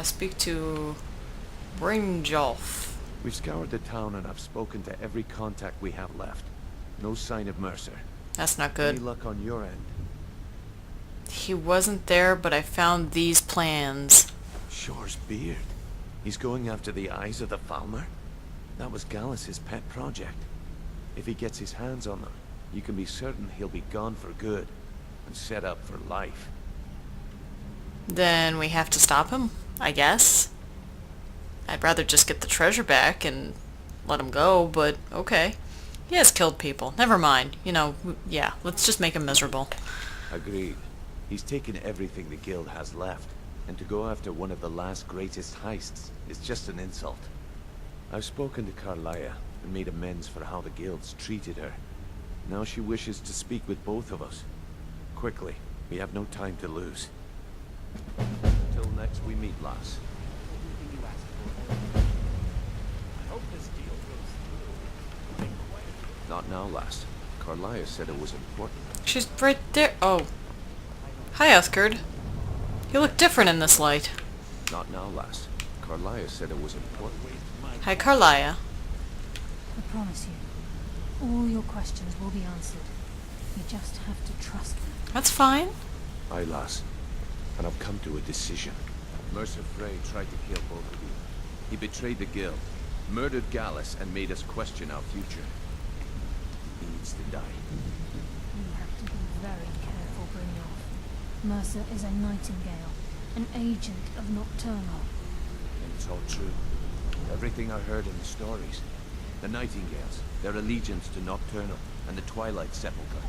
Speak to Brinjolf. We've scoured the town and I've spoken to every contact we have left. No sign of Mercer. That's not good. Any luck on your end? He wasn't there, but I found these plans. Shore's beard. He's going after the eyes of the Falmer? That was Gallus's pet project. If he gets his hands on them, you can be certain he'll be gone for good and set up for life. Then we have to stop him, I guess. I'd rather just get the treasure back and let him go, but okay. He has killed people. Never mind. You know, yeah, let's just make him miserable. Agreed. He's taken everything the guild has left, and to go after one of the last greatest heists is just an insult. I've spoken to Carlia and made amends for how the guild's treated her. Now she wishes to speak with both of us. Quickly, we have no time to lose. Till next we meet, lass. Not now, lass. Carlia said it was important. She's right there. Oh. Hi, Uthgard. You look different in this light. Not now, lass. Carlia said it was important. Hi, Carlia. I promise you, all your questions will be answered. You just have to trust me. That's fine. Aye, lass. And I've come to a decision. Mercer Frey tried to kill both of you. He betrayed the guild, murdered Gallus, and made us question our future. He needs to die. You have to be very careful, Brynjolf. Mercer is a nightingale, an agent of Nocturnal. And it's all true. Everything I heard in the stories. The Nightingales, their allegiance to Nocturnal, and the Twilight Sepulchre.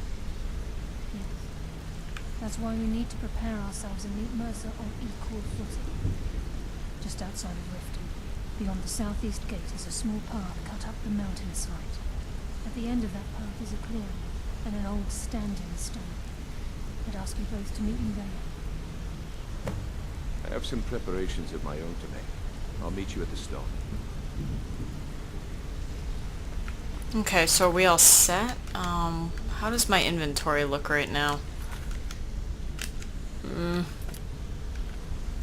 Yes. That's why we need to prepare ourselves and meet Mercer on equal footing. Just outside of Riften, beyond the southeast gate, is a small path cut up the mountainside. At the end of that path is a clearing, and an old standing stone. I'd ask you both to meet me there. I have some preparations of my own to make. I'll meet you at the stone. Okay, so are we all set? How does my inventory look right now?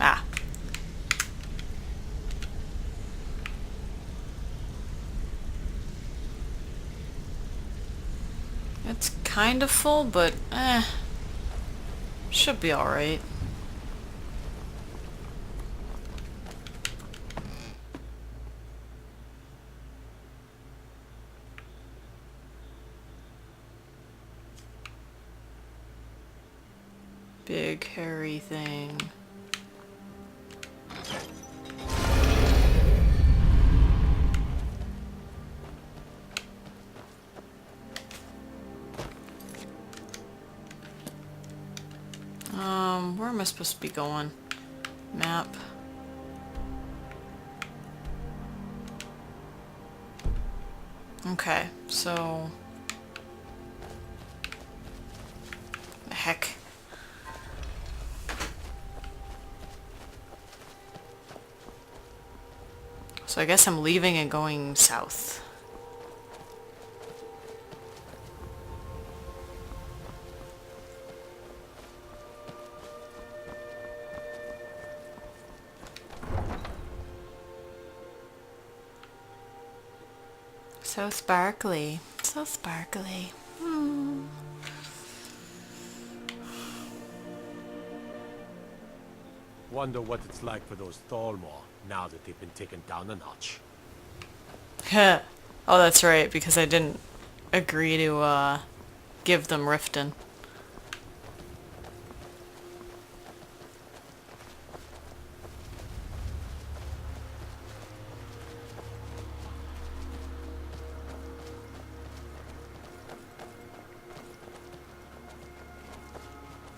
Ah. It's kind of full, but should be alright. Big hairy thing. Where am I supposed to be going? Map. Okay, so the heck. So I guess I'm leaving and going south. So sparkly. So sparkly. Wonder what it's like for those Thalmor now that they've been taken down a notch. Oh, that's right, because I didn't agree to give them Riften.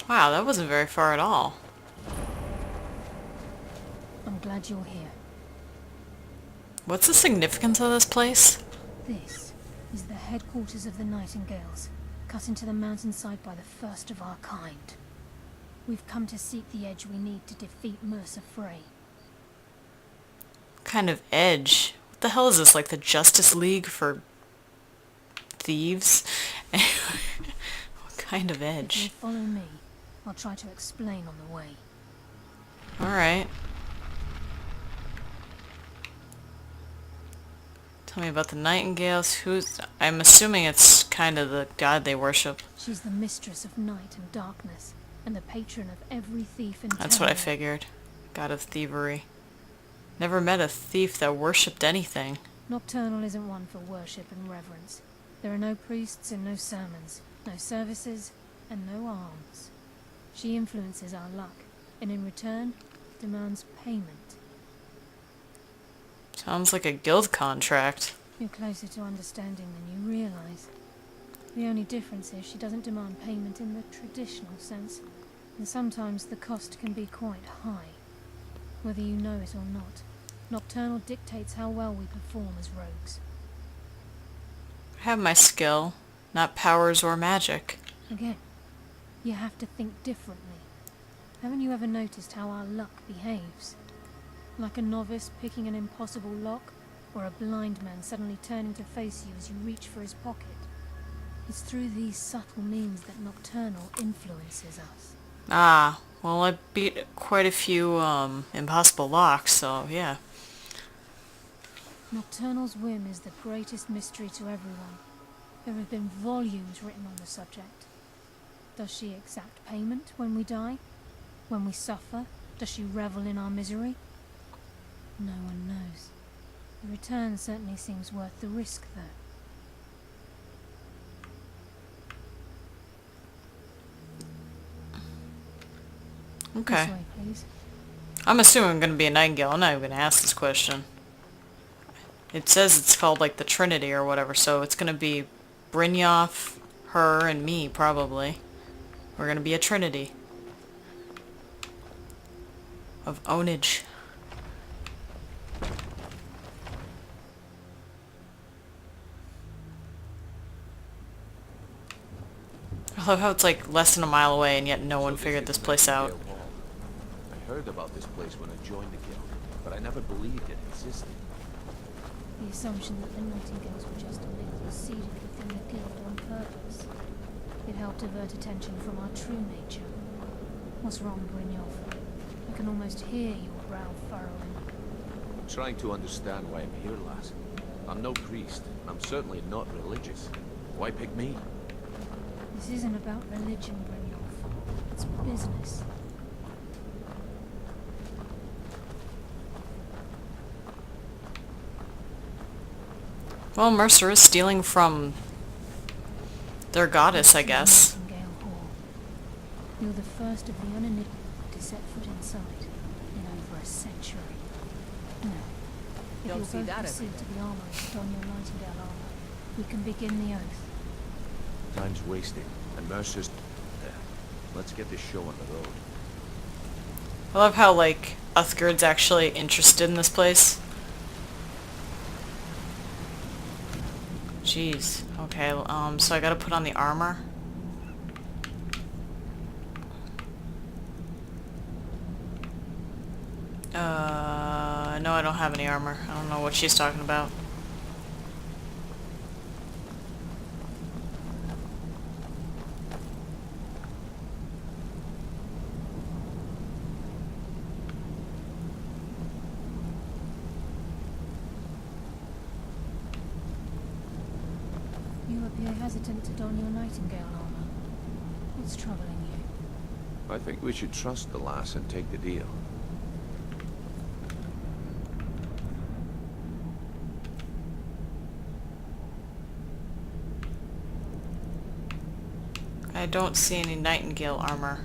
Wow, that wasn't very far at all. I'm glad you're here. What's the significance of this place? This is the headquarters of the Nightingales, cut into the mountainside by the first of our kind. We've come to seek the edge we need to defeat Mercer Frey. What kind of edge? What the hell is this, like the Justice League for thieves? What kind of If edge? you'll follow me, I'll try to explain on the way. Alright. Tell me about the Nightingales. I'm assuming it's kind of the god they worship. She's the mistress of night and darkness, and the patron of every thief in town. That's what I figured. God of thievery. Never met a thief that worshipped anything. Nocturnal isn't one for worship and reverence. There are no priests and no sermons, no services, and no alms. She influences our luck, and in return, demands payment. Sounds like a guild contract. You're closer to understanding than you realize. The only difference is she doesn't demand payment in the traditional sense, and sometimes the cost can be quite high. Whether you know it or not, Nocturnal dictates how well we perform as rogues. I have my skill, not powers or magic. Again, you have to think differently. Haven't you ever noticed how our luck behaves? Like a novice picking an impossible lock, or a blind man suddenly turning to face you as you reach for his pocket. It's through these subtle means that Nocturnal influences us. Ah, well, I beat quite a few, impossible locks, so yeah. Nocturnal's whim is the greatest mystery to everyone. There have been volumes written on the subject. Does she exact payment when we die? When we suffer? Does she revel in our misery? No one knows. The return certainly seems worth the risk, though. Okay. This way, please. I'm assuming I'm gonna be a Nightingale. I'm not even gonna ask this question. It says it's called, like, the Trinity or whatever, so it's gonna be Brynjolf, her, and me, probably. We're gonna be a Trinity. Of ownage. I love how it's like less than a mile away and yet no one figured this place out. I heard about this place when I joined the guild, but I never believed it existed. The assumption that the Nightingales were just a myth was seeded within the guild on purpose. It helped divert attention from our true nature. What's wrong, Brynjolf? I can almost hear your brow furrowing. I'm trying to understand why I'm here, lass. I'm no priest, and I'm certainly not religious. Why pick me? This isn't about religion, Brynjolf. It's business. Well, Mercer is stealing from their goddess, I guess. Nightingale Hall. You're the first of the uninitiated to set foot inside in over a century. No. If Don't you'll see both that proceed every to the armory to don your Nightingale armor, we can begin the oath. Time's wasting, and Mercer's there. Let's get this show on the road. I love how, like, Uthgerd's actually interested in this place. Jeez. Okay, so I gotta put on the armor. No, I don't have any armor. I don't know what she's talking about. You appear hesitant to don your Nightingale armor. What's troubling you? I think we should trust the lass and take the deal. I don't see any Nightingale armor.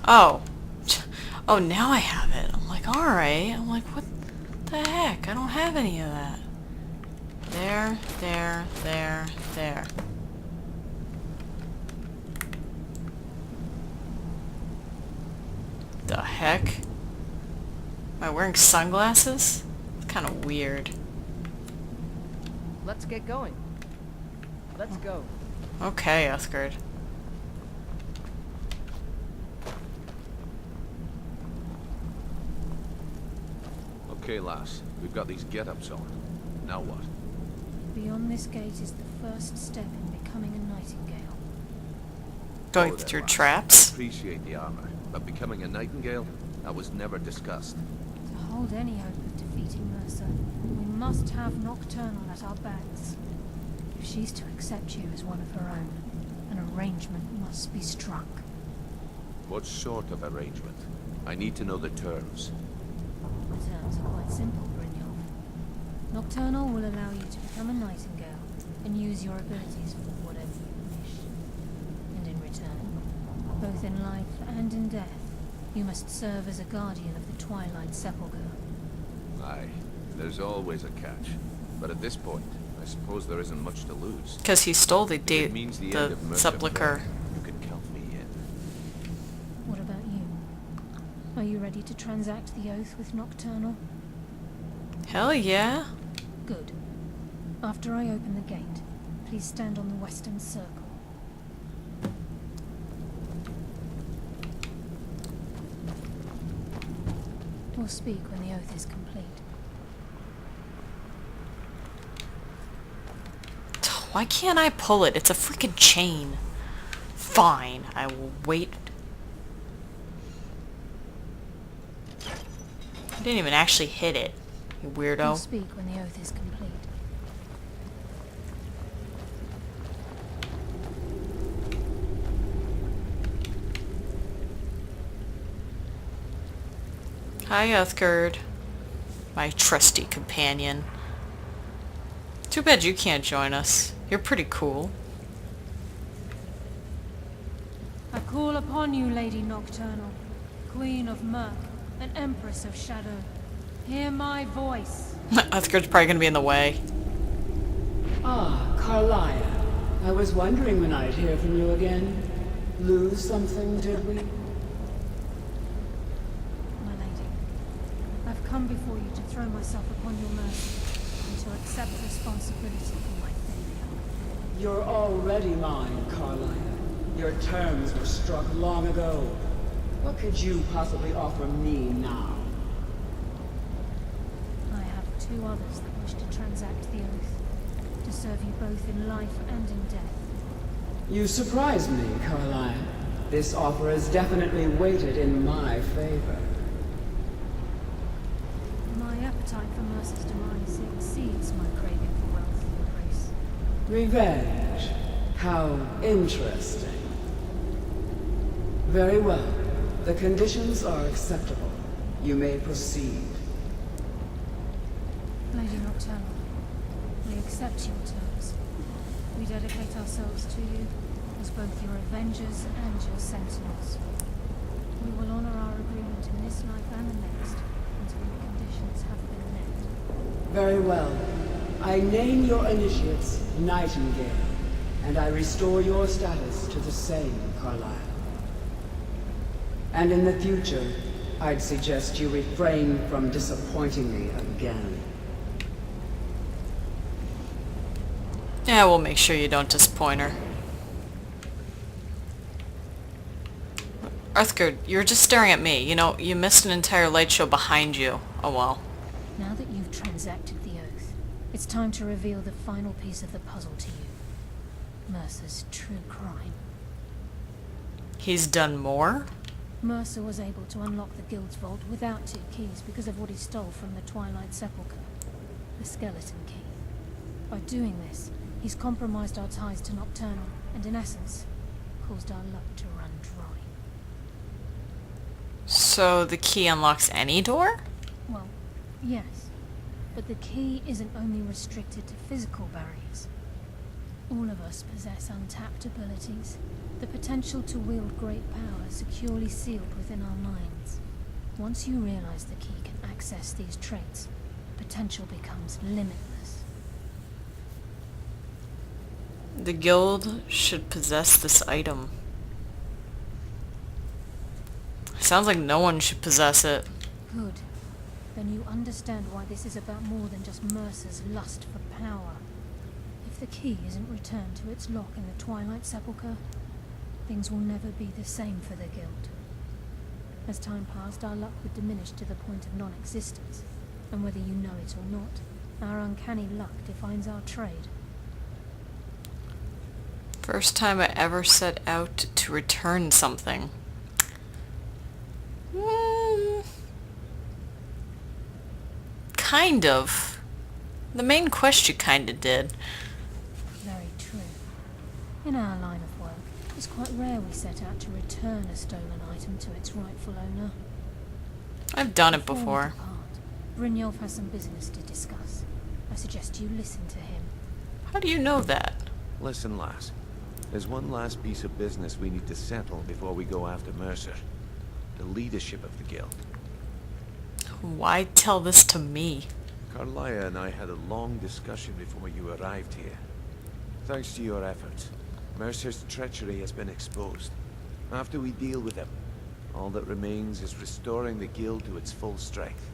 Oh. Oh, now I have it. I'm like, alright. I'm like, what the heck? I don't have any of that. There, there, there, there. The heck? Am I wearing sunglasses? What kind of weird. Let's get going. Let's go. Okay, Uthgard. Okay, lass. We've got these get-ups on. Now what? Beyond this gate is the first step in becoming a nightingale. Going Oh, there, through lass. traps? Appreciate the armor, but becoming a nightingale? That was never discussed. To hold any hope of defeating Mercer, we must have Nocturnal at our backs. If she's to accept you as one of her own, an arrangement must be struck. What sort of arrangement? I need to know the terms. The terms are quite simple, Brynjolf. Nocturnal will allow you to become a nightingale and use your abilities for whatever you wish. And in return, both in life and in death, you must serve as a guardian of the Twilight Sepulchre. Aye, there's always a catch. But at this point, I suppose there isn't much to lose. Because he stole the If it means the end of Mercer sepulcher. Fair, you can count me in. What about you? Are you ready to transact the oath with Nocturnal? Hell yeah. Good. After I open the gate, please stand on the western circle. We'll speak when the oath is complete. Why can't I pull it? It's a freaking chain. Fine, I will wait. I didn't even actually hit it, you We'll weirdo. speak when the oath is complete. Hi, Uthgard. My trusty companion. Too bad you can't join us. You're pretty cool. I call upon you, Lady Nocturnal, Queen of Murk, and Empress of Shadow. Hear my voice. Uthgard's probably gonna be in the way. Ah, Carlia. I was wondering when I'd hear from you again. Lose something, did we? My lady, I've come before you to throw myself upon your mercy and to accept responsibility for my failure. You're already mine, Carlia. Your terms were struck long ago. What could you possibly offer me now? I have two others that wish to transact the oath, to serve you both in life and in death. You surprise me, Carlia. This offer is definitely weighted in my favor. My appetite for Mercer's demise exceeds my craving for wealth and grace. Revenge. How interesting. Very well. The conditions are acceptable. You may proceed. Lady Nocturnal, we accept your terms. We dedicate ourselves to you as both your avengers and your sentinels. We will honor our agreement in this life and the next until the conditions have been met. Very well. I name your initiates Nightingale, and I restore your status to the same, Carlisle. And in the future, I'd suggest you refrain from disappointing me again. Yeah, we'll make sure you don't disappoint her. Uthgard, you were just staring at me. You know, you missed an entire light show behind you. Oh well. Now that you've transacted the oath, it's time to reveal the final piece of the puzzle to you. Mercer's true crime. He's done more? Mercer was able to unlock the guild's vault without 2 keys because of what he stole from the Twilight Sepulchre. The skeleton key. By doing this, he's compromised our ties to Nocturnal, and in essence, caused our luck to run dry. So the key unlocks any door? Well, yes. But the key isn't only restricted to physical barriers. All of us possess untapped abilities, the potential to wield great power securely sealed within our minds. Once you realize the key can access these traits, potential becomes limitless. The guild should possess this item. Sounds like no one should possess it. Good. then you understand why this is about more than just Mercer's lust for power. If the key isn't returned to its lock in the Twilight Sepulchre, things will never be the same for the Guild. As time passed, our luck would diminish to the point of non-existence, and whether you know it or not, our uncanny luck defines our trade. First time I ever set out to return something. Kind of. The main quest you kinda did. Very true. In our line of work, it's quite rare we set out to return a stolen item to its rightful owner. I've done it Before we before. depart, Brynjolf has some business to discuss. I suggest you listen to him. How do you know that? Listen, lass. There's one last piece of business we need to settle before we go after Mercer. The leadership of the guild. Why tell this to me? Carlia and I had a long discussion before you arrived here. Thanks to your efforts, Mercer's treachery has been exposed. After we deal with him, all that remains is restoring the guild to its full strength.